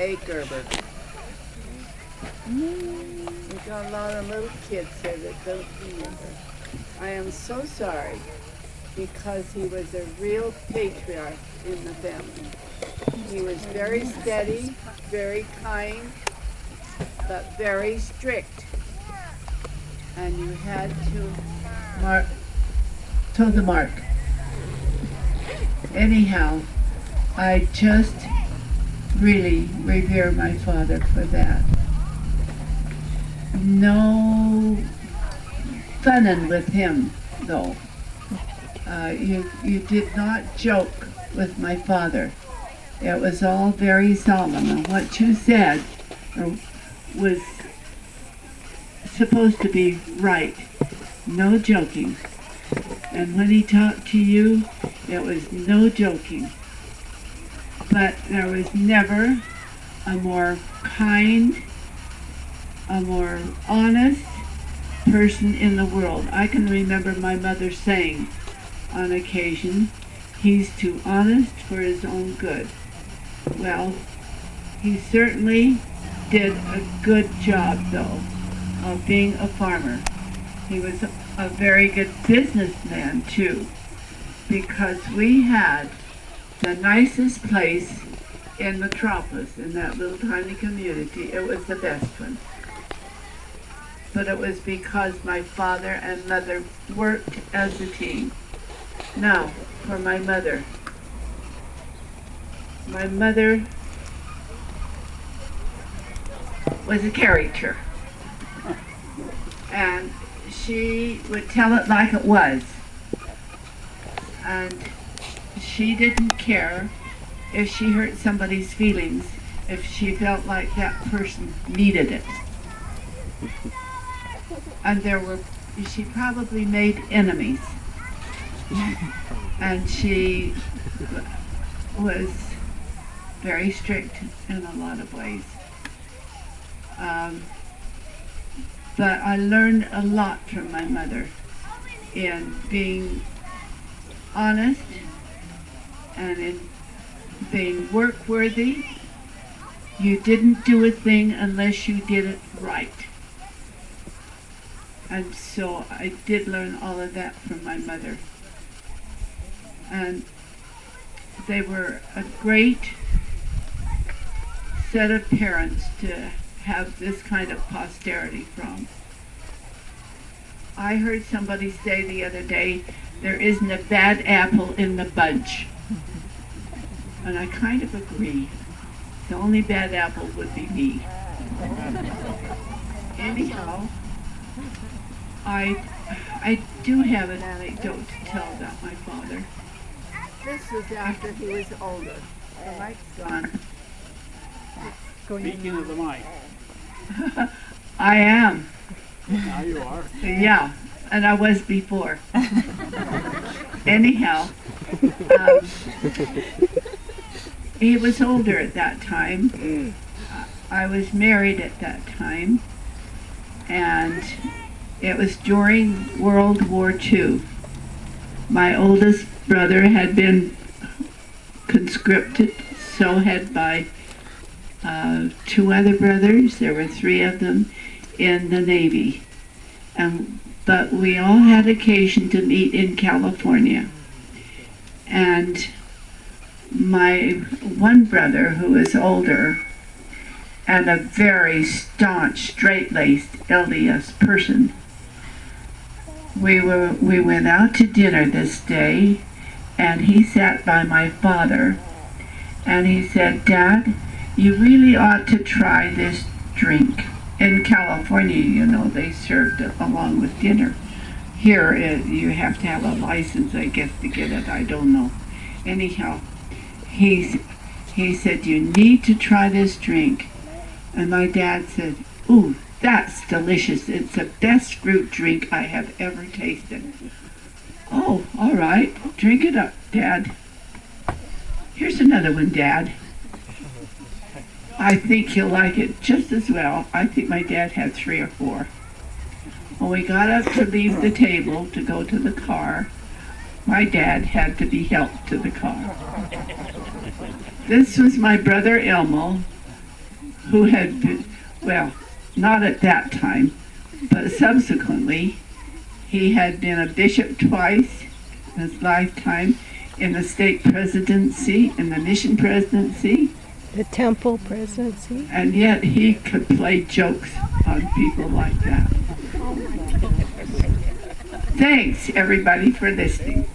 A. Gerber. We've got a lot of little kids here that don't remember. I am so sorry because he was a real patriarch in the family. He was very steady, very kind, but very strict. And you had to toe the mark. Anyhow, I just really revere my father for that. No funnin' with him, though. You did not joke with my father. It was all very solemn, and what you said was supposed to be right. No joking. And when he talked to you, it was no joking. But there was never a more kind, a more honest person in the world. I can remember my mother saying on occasion, "He's too honest for his own good." Well, he certainly did a good job, though, of being a farmer. He was a very good businessman, too, because we had the nicest place in Metropolis, in that little tiny community. It was the best one. But it was because my father and mother worked as a team. Now, for my mother. My mother was a character. And she would tell it like it was. And she didn't care if she hurt somebody's feelings, if she felt like that person needed it. And she probably made enemies. And she was very strict in a lot of ways. But I learned a lot from my mother in being honest and in being work-worthy. You didn't do a thing unless you did it right. And so I did learn all of that from my mother. And they were a great set of parents to have this kind of posterity from. I heard somebody say the other day, there isn't a bad apple in the bunch. And I kind of agree. The only bad apple would be me. Anyhow, I do have an anecdote to tell about my father. This was after he was older. The mic's gone. Speaking of the mic. I am. Now you are. Yeah, and I was before. Anyhow, he was older at that time. I was married at that time, and it was during World War II. My oldest brother had been conscripted, so had my two other brothers. There were three of them in the Navy. But we all had occasion to meet in California. And my one brother, who was older and a very staunch, straight-laced LDS person, we went out to dinner this day, and he sat by my father, and he said, "Dad, you really ought to try this drink." In California, you know, they served it along with dinner. Here, you have to have a license, I guess, to get it. I don't know. Anyhow, he said, "You need to try this drink." And my dad said, "Ooh, that's delicious. It's the best fruit drink I have ever tasted." "Oh, all right. Drink it up, Dad." "Here's another one, Dad. I think he'll like it just as well." I think my dad had 3 or 4. When we got up to leave the table to go to the car, my dad had to be helped to the car. This was my brother Elmo, who had been, well, not at that time, but subsequently, he had been a bishop twice in his lifetime, in the state presidency, in the mission presidency. The temple presidency. And yet he could play jokes on people like that. Thanks, everybody, for listening.